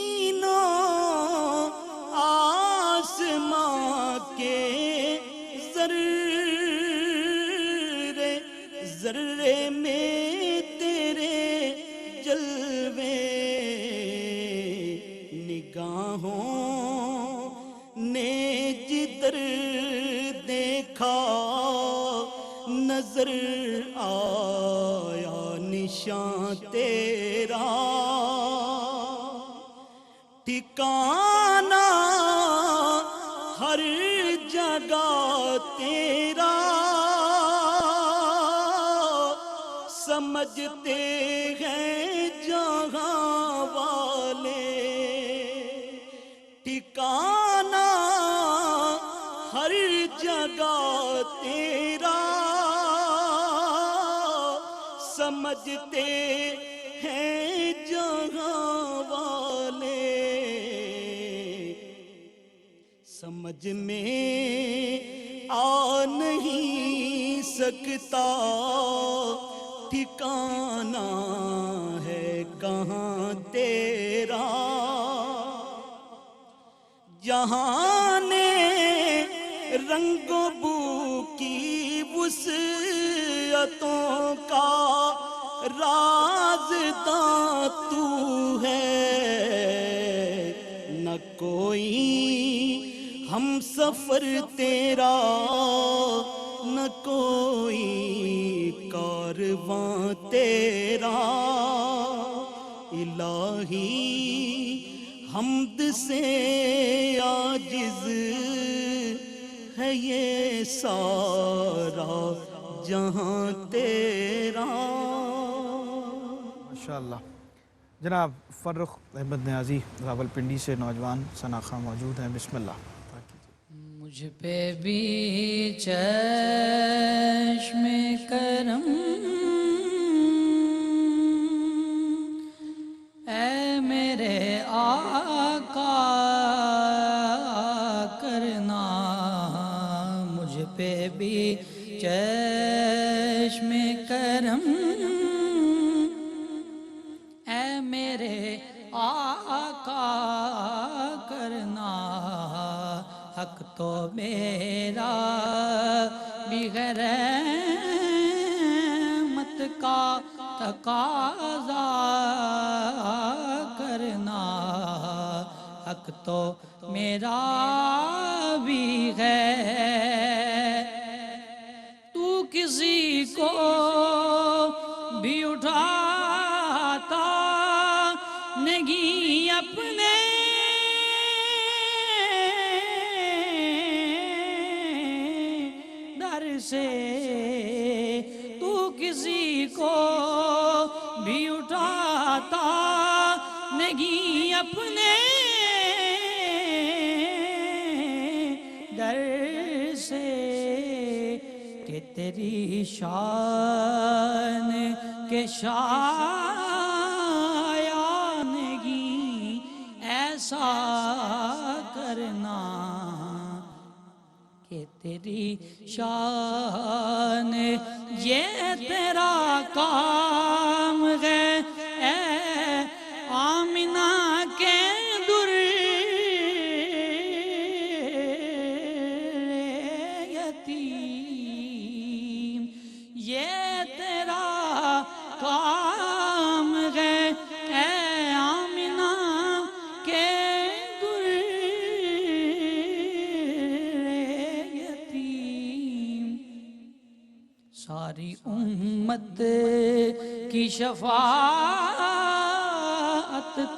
زمینوں آسماں کے ذرے ذرے میں تیرے جلوے، نگاہوں نے جدھر دیکھا نظر آیا نشان تیرا، ٹھکانہ ہر جگہ تیرا، سمجھتے ہیں جہاں والے، ٹھکانہ ہر جگہ تیرا، سمجھتے ہیں جہاں والے، سمجھ میں آ نہیں سکتا ٹھکانہ ہے کہاں تیرا، جہاں نے رنگ و بو کی وسعتوں کا رازداں تو ہے، نہ کوئی ہم سفر تیرا، نہ کوئی کارواں تیرا، الہی حمد سے عاجز ہے یہ سارا جہاں تیرا۔ ماشاءاللہ۔ جناب فرخ احمد نیازی راولپنڈی سے نوجوان ثناء خواں موجود ہیں، بسم اللہ۔ مجھ پہ بھی چشم کرم اے میرے آقا کرنا، مجھ پہ بھی چشم کرم اے میرے آقا کرنا، حق تو میرا بھی رحمت کا تقاضا کرنا، حق تو میرا بھی ہے، تو کسی کو بھی اٹھاتا نہیں اپنے در سے، تو کسی کو بھی اٹھاتا نہیں اپنے در سے، کہ تیری شان کے شایانگی ایسا کرنا، کہ تیری شان یہ تیرا کام ہے اے آمنہ کے در یتیم، یہ تیرا کام ہے اے آمنہ کے در یتیم، ساری امت کی شفاعت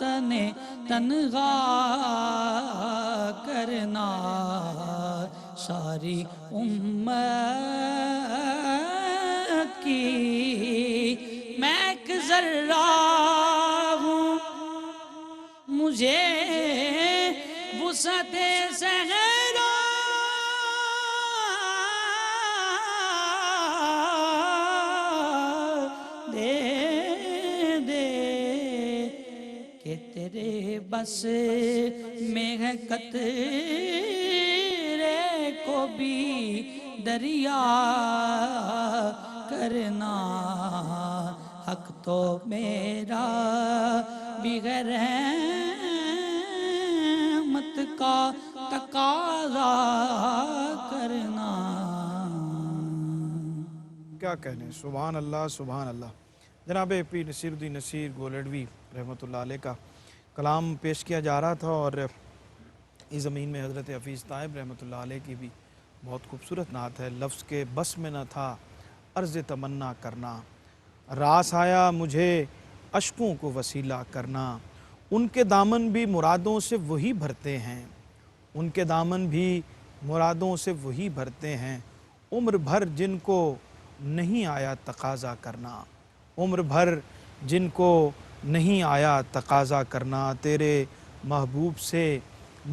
تنہا کرنا، ساری امت کی میں ایک ذرہ ہوں، مجھے وسعت صحرا دے دے، کہ تیرے بس میں ہے قطرے کو بھی دریا کرنا، حق تو میرا بھی رحمت کا تقاضا کرنا. کیا کہنے، سبحان اللہ سبحان اللہ. جناب پیر نصیر الدین نصیر گولڑوی رحمۃ اللہ علیہ کا کلام پیش کیا جا رہا تھا، اور اس زمین میں حضرت حفیظ طائب رحمۃ اللہ علیہ کی بھی بہت خوبصورت نعت ہے. لفظ کے بس میں نہ تھا عرض تمنا کرنا، راس آیا مجھے اشکوں کو وسیلہ کرنا. ان کے دامن بھی مرادوں سے وہی بھرتے ہیں، ان کے دامن بھی مرادوں سے وہی بھرتے ہیں. عمر بھر جن کو نہیں آیا تقاضا کرنا، عمر بھر جن کو نہیں آیا تقاضا کرنا. تیرے محبوب سے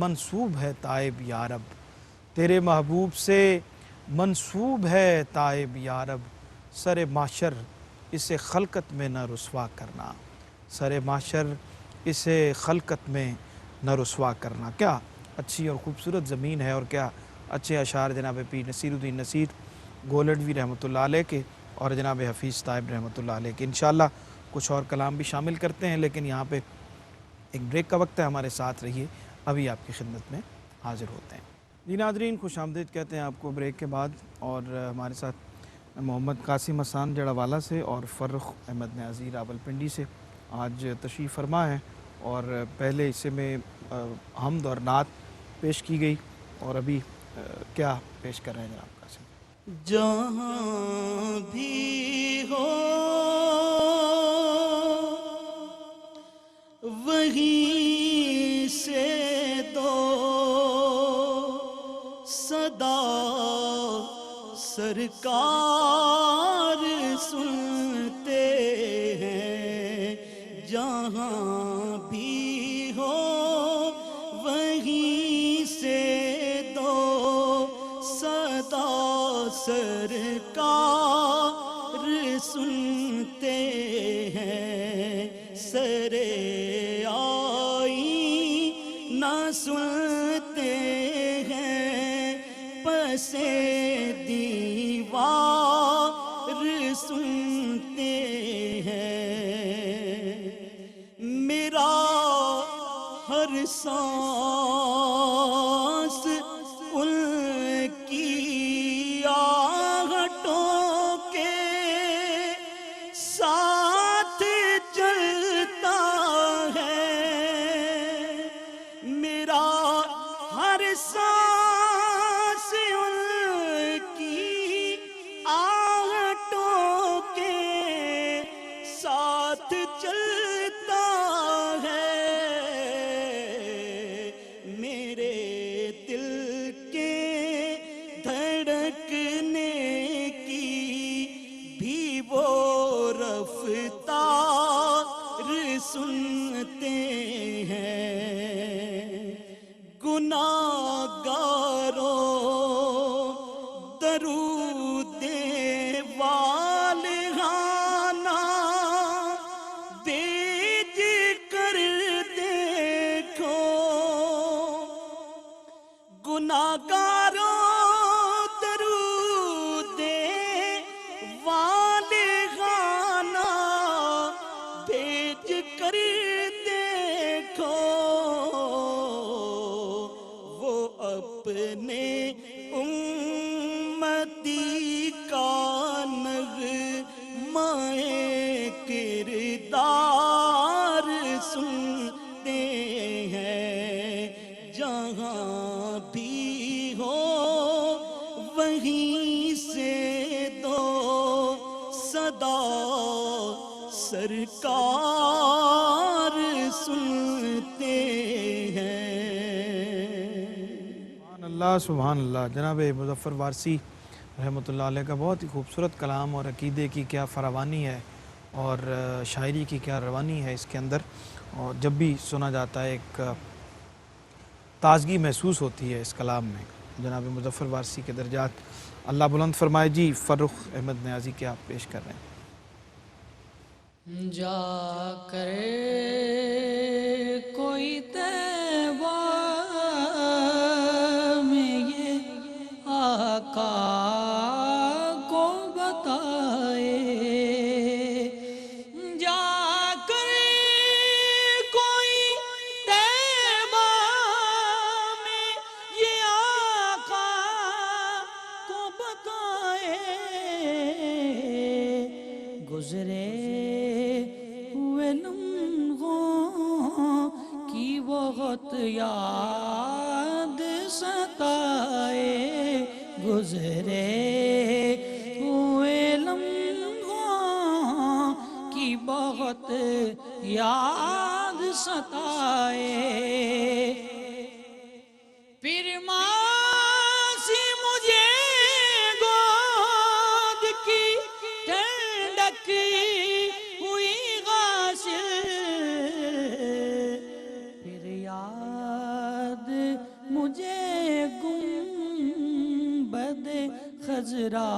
منسوب ہے تائب یارب، تیرے محبوب سے منسوب ہے تائب یارب. سر معاشر اسے خلقت میں نہ رسوا کرنا، سر معاشر اسے خلقت میں نہ رسوا کرنا. کیا اچھی اور خوبصورت زمین ہے، اور کیا اچھے اشعار جناب پیر نصیر الدین نصیر گولڑوی رحمۃ اللہ علیہ کے اور جناب حفیظ طائب رحمۃ اللہ علیہ کے. انشاءاللہ کچھ اور کلام بھی شامل کرتے ہیں، لیکن یہاں پہ ایک بریک کا وقت ہے، ہمارے ساتھ رہیے، ابھی آپ کی خدمت میں حاضر ہوتے ہیں. جی ناظرین، خوش آمدید کہتے ہیں آپ کو بریک کے بعد، اور ہمارے ساتھ محمد قاسم حسان جڑاوالا سے اور فرخ احمد نیازی راولپنڈی سے آج تشریف فرما ہے. اور پہلے حصے میں حمد اور نعت پیش کی گئی، اور ابھی کیا پیش کر رہے ہیں جناب قاسم؟ جہاں بھی ہو وہیں سے دو صدا سرکار سنتے ہیں. جہاں بھی ہو وہیں سے دو صدا سرکار سنتے ہیں. سرے آئی نہ سنتے ہیں، پسے دیوار سنتے ہیں. میرا ہر سانس ان کی آہٹوں کے ساتھ چلتا ہے. میرا ہر سانس ان کی آہٹوں کے ساتھ چلتا ہے. میرے دل کے دھڑکنے کی بھی وہ رفتار سنتے ہیں. گناہگاروں درود والہانہ بھیج کر دیکھو. گناہگاروں درود والہانہ بھیج کر دیکھو. وہ اپنے امتی کا نغمہ کردار سنتے ہیں. جہاں بھی ہو وہیں سے دو صدا سرکار سنتے ہیں. سبحان اللہ سبحان اللہ. جناب مظفر وارسی رحمۃ اللہ علیہ کا بہت ہی خوبصورت کلام، اور عقیدے کی کیا فراوانی ہے، اور شاعری کی کیا روانی ہے اس کے اندر. اور جب بھی سنا جاتا ہے ایک تازگی محسوس ہوتی ہے اس کلام میں. جناب مظفر وارسی کے درجات اللہ بلند فرمائے. جی فرخ احمد نیازی کیا آپ پیش کر رہے ہیں؟ جا کر کوئی طیبہ میں یہ آقا کو بتائے. جا کر کوئی طیبہ یاد ستائے گزرے ہوئے لمحوں کی بہت یاد ستائے پھر ماں سی مجھے گود کی ٹھنڈک ہوئی غافل پھر یاد مجھے گنبد خضرا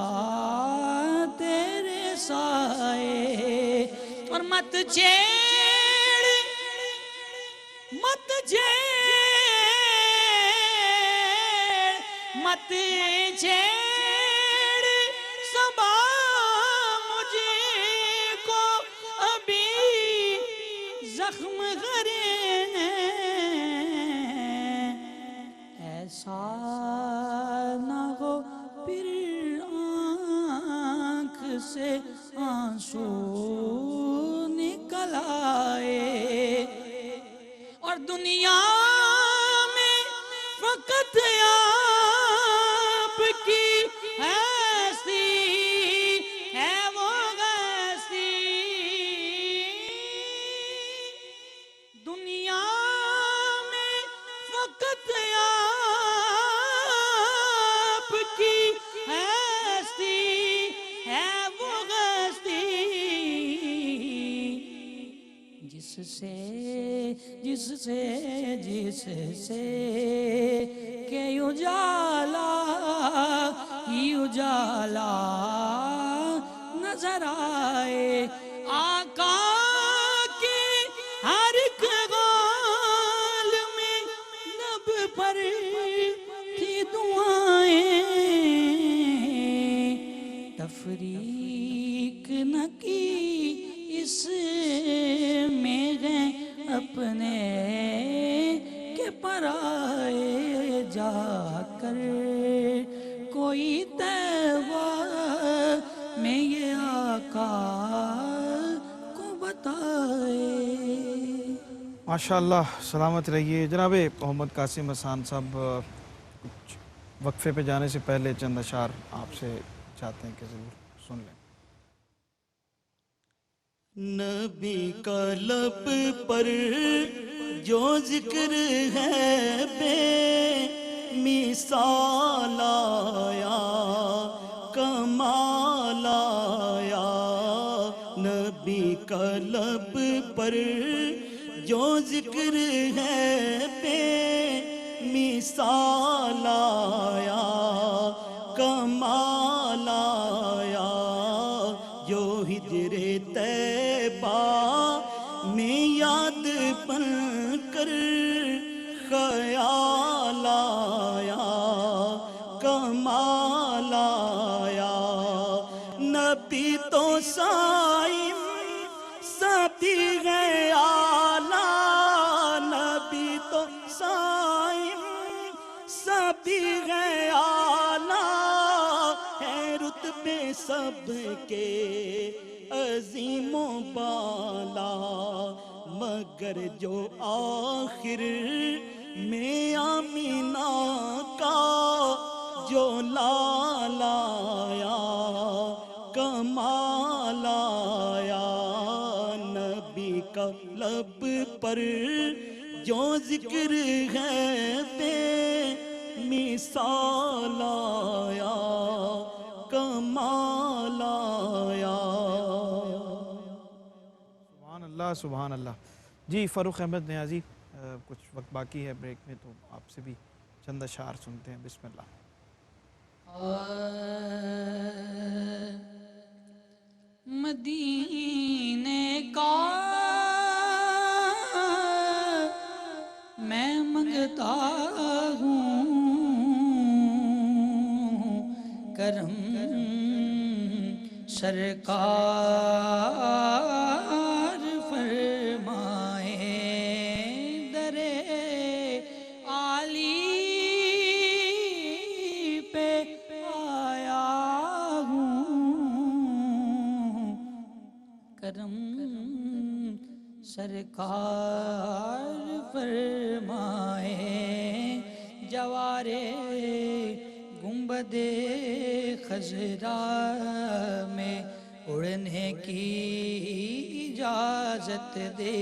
تیرے سائے اور مت چھیڑ مت چھیڑ صبا مجھے کو ابھی زخم گھرے ایسا نہ ہو پھر آنکھ سے آنسو نکل آئے اور دنیا میں فقط آپ کی ہستی ہے وہ ہستی دنیا میں فقط آپ کی ہستی ہے وہ ہستی جس سے کہ اجالا نظر آئے آقا کی ہر ایک غال میں لب پر تھی دعائیں تفریق نہ کی اس میں ہیں اپنے کے پرائے جا کر کوئی تہوار میں یہ آقا کو بتائے ماشاءاللہ سلامت رہیے جناب محمد قاسم حسان صاحب کچھ وقفے پہ جانے سے پہلے چند اشعار آپ سے چاہتے ہیں کہ ضرور سن لیں نبی کا لب پر جو ذکر ہے بے مثال آیا کمال آیا نبی کا لب پر جو ذکر ہے بے مثال آیا کمال آیا جو ہجر طیبہ میں یاد بن کر خیال آیا کمال آیا نبی تو صائم سبھی ہے آلہ نبی تو صائم سبھی ہے آلہ ہے رتبے سب کے عظیم و بالا مگر جو آخر میں آمینہ کا جو لال آیا کمال آیا نبی کا لب پر جو ذکر ہے بے مثال آیا کمال آیا سبحان اللہ جی فاروق احمد نیازی کچھ وقت باقی ہے بریک میں تو آپ سے بھی چند اشعار سنتے ہیں بسم اللہ مدینے کا میں منگتا ہوں کرم سرکار فرمائے درے عالی پہ آیا ہوں کرم سرکار فرمائے پیارے گنبد خضرا میں اڑنے کی اجازت دے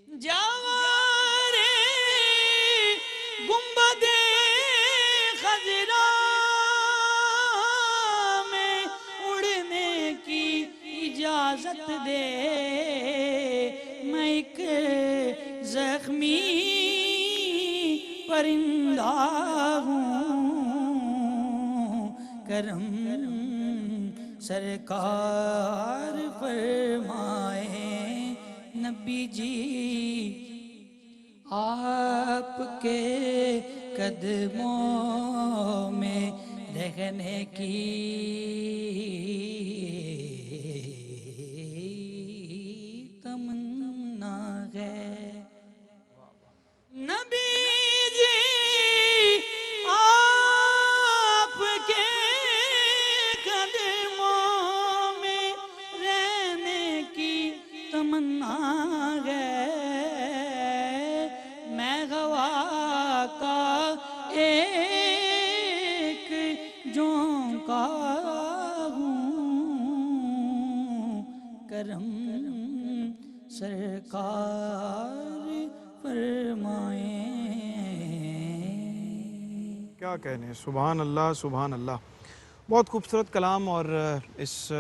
جاوارے گنبد خضرا میں اڑنے کی اجازت دے میں ایک زخمی پرندہ ہوں کرم سرکار فرمائیں نبی جی آپ کے قدموں میں رہنے کی تمنا ہے نبی جی آپ کے قدموں میں رہنے کی تمنا ہے میں ہوا کا ایک جھونکا ہوں کرم سرکار فرمائیں کیا کہنے، سبحان اللہ سبحان اللہ. بہت خوبصورت کلام، اور اس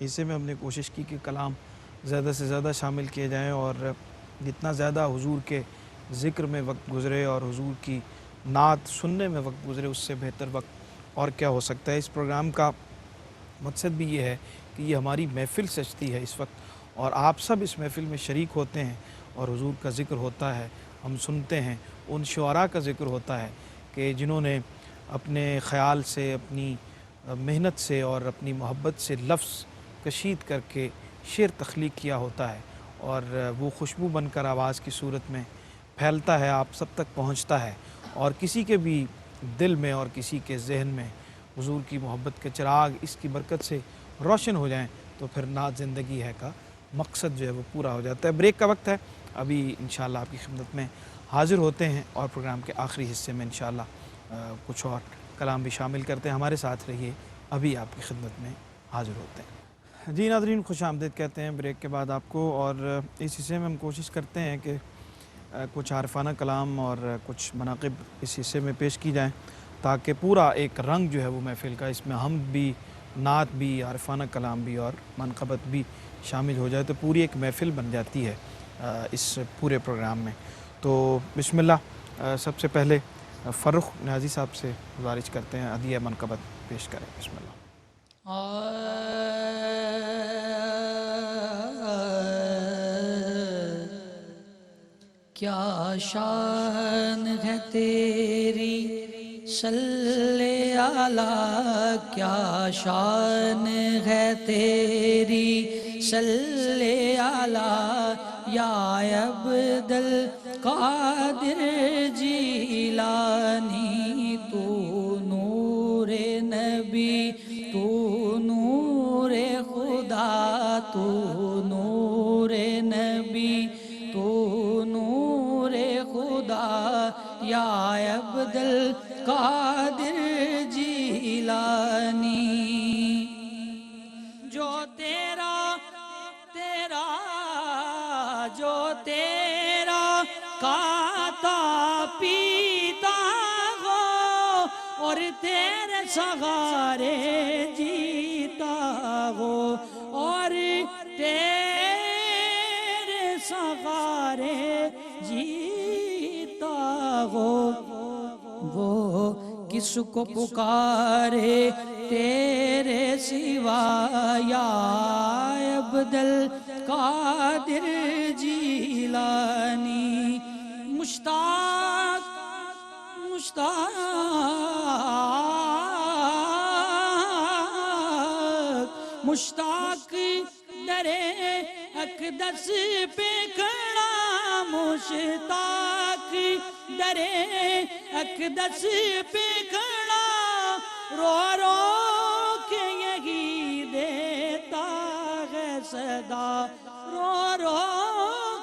حصے میں ہم نے کوشش کی کہ کلام زیادہ سے زیادہ شامل کیے جائیں، اور جتنا زیادہ حضور کے ذکر میں وقت گزرے اور حضور کی نعت سننے میں وقت گزرے، اس سے بہتر وقت اور کیا ہو سکتا ہے. اس پروگرام کا مقصد بھی یہ ہے کہ یہ ہماری محفل سجتی ہے اس وقت، اور آپ سب اس محفل میں شریک ہوتے ہیں اور حضور کا ذکر ہوتا ہے، ہم سنتے ہیں. ان شعراء کا ذکر ہوتا ہے کہ جنہوں نے اپنے خیال سے، اپنی محنت سے اور اپنی محبت سے لفظ کشید کر کے شعر تخلیق کیا ہوتا ہے، اور وہ خوشبو بن کر آواز کی صورت میں پھیلتا ہے، آپ سب تک پہنچتا ہے، اور کسی کے بھی دل میں اور کسی کے ذہن میں حضور کی محبت کے چراغ اس کی برکت سے روشن ہو جائیں تو پھر نعت زندگی ہے کا مقصد جو ہے وہ پورا ہو جاتا ہے. بریک کا وقت ہے، ابھی انشاءاللہ آپ کی خدمت میں حاضر ہوتے ہیں، اور پروگرام کے آخری حصے میں انشاءاللہ کچھ اور کلام بھی شامل کرتے ہیں. ہمارے ساتھ رہیے، ابھی آپ کی خدمت میں حاضر ہوتے ہیں. جی ناظرین، خوش آمدید کہتے ہیں بریک کے بعد آپ کو، اور اس حصے میں ہم کوشش کرتے ہیں کہ کچھ عارفانہ کلام اور کچھ مناقب اس حصے میں پیش کی جائیں، تاکہ پورا ایک رنگ جو ہے وہ محفل کا، اس میں حمد بھی، نعت بھی، عارفانہ کلام بھی اور منقبت بھی شامل ہو جائے، تو پوری ایک محفل بن جاتی ہے اس پورے پروگرام میں. تو بسم اللہ، سب سے پہلے فرخ نیازی صاحب سے گزارش کرتے ہیں عدیہ منقبت پیش کریں. بسم اللہ. کیا شان ہے تیری صلی اعلیٰ، کیا شان ہے تیری صلی اعلیٰ، یا عبد القادر جیلانی، تو نور نبی، تو نور خدا، تو نور نبی، تو نور خدا، یا عبد القادر جیلانی. جو تیرا جو تیرا کھاتا پیتا ہو اور تیرے سہارے جیتا ہو، اور تیرے سہارے جیتا ہو، وہ کس کو پکارے تیرے سوا، یا عبد القادر جیلانی. مشتاق مشتاق در اقدس پہ کھڑا، مشتاق در اقدس پہ کھڑا، رو رو کے یہی دیتا ہے صدا، رو رو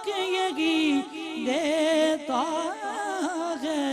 کے یہی دیتا ہے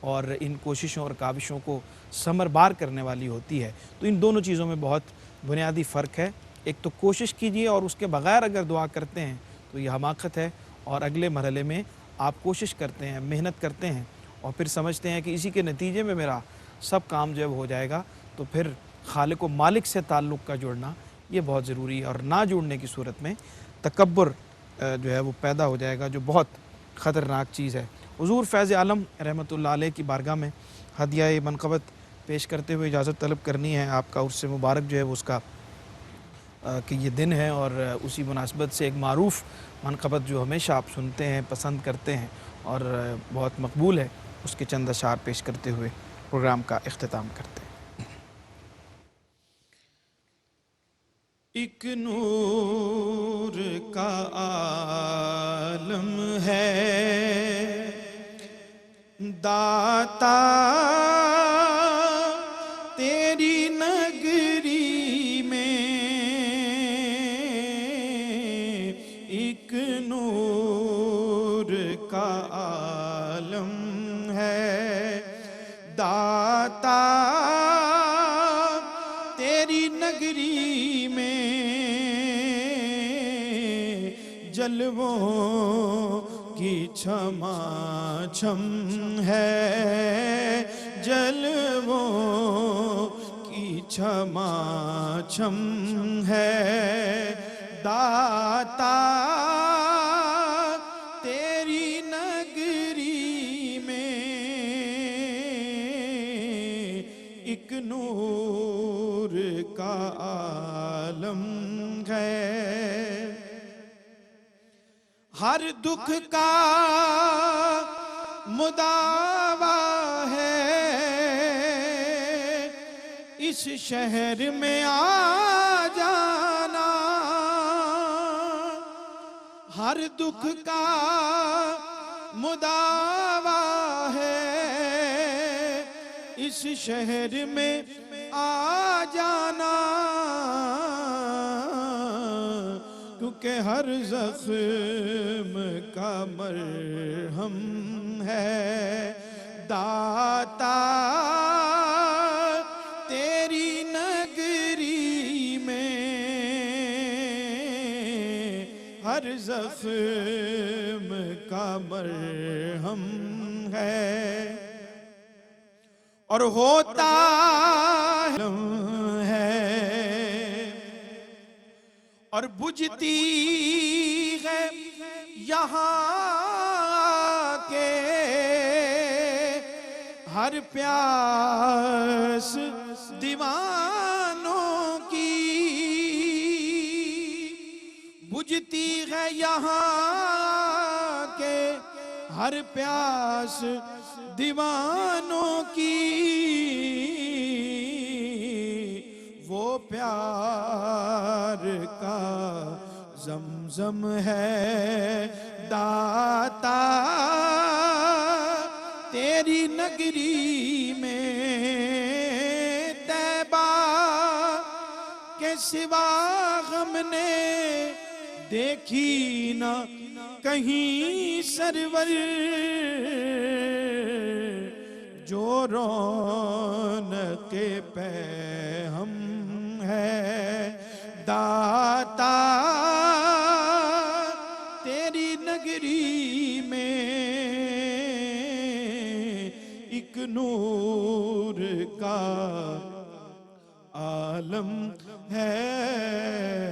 اور ان کوششوں اور کاوشوں کو ثمربار کرنے والی ہوتی ہے۔ تو ان دونوں چیزوں میں بہت بنیادی فرق ہے۔ ایک تو کوشش کیجئے اور اس کے بغیر اگر دعا کرتے ہیں تو یہ حماقت ہے، اور اگلے مرحلے میں آپ کوشش کرتے ہیں، محنت کرتے ہیں اور پھر سمجھتے ہیں کہ اسی کے نتیجے میں میرا سب کام جو ہے وہ ہو جائے گا، تو پھر خالق و مالک سے تعلق کا جوڑنا یہ بہت ضروری ہے، اور نہ جوڑنے کی صورت میں تکبر جو ہے وہ پیدا ہو جائے گا، جو بہت خطرناک چیز ہے۔ حضور فیض عالم رحمۃ اللہ علیہ کی بارگاہ میں ہدیہ منقبت پیش کرتے ہوئے اجازت طلب کرنی ہے آپ کا عرس مبارک جو ہے وہ اس کا کہ یہ دن ہے، اور اسی مناسبت سے ایک معروف منقبت جو ہمیشہ آپ سنتے ہیں، پسند کرتے ہیں اور بہت مقبول ہے، اس کے چند اشعار پیش کرتے ہوئے پروگرام کا اختتام کرتے ہیں۔ ایک نور کا عالم ہے داتا تیری نگری میں، ایک نور کا عالم ہے داتا تیری نگری میں، جلووں کی چھما چھم ہے، جلووں کی چھما چھم ہے، داتا تیری نگری میں، ایک نور کا عالم ہے، ہر دکھ کا مداوا ہے، اس شہر میں آ جانا، ہر دکھ کا مداوا ہے، اس شہر میں آ جانا، کیونکہ ہر زخم کا مرہم ہے، داتا تیری نگری میں، ہر زخم کا مرہم ہے، اور ہوتا ہے اور بجھتی ہے یہاں کے ہر پیاس دیوانوں کی، بجھتی ہے یہاں کے ہر پیاس دیوانوں کی، وہ پیار کا زمزم ہے، داتا تیری نگری میں، طیبہ کے سوا غم نے دیکھی نہ کہیں سرور، جو رونق پہ ہم ہے، داتا تیری نگری میں، ایک نور کا عالم ہے۔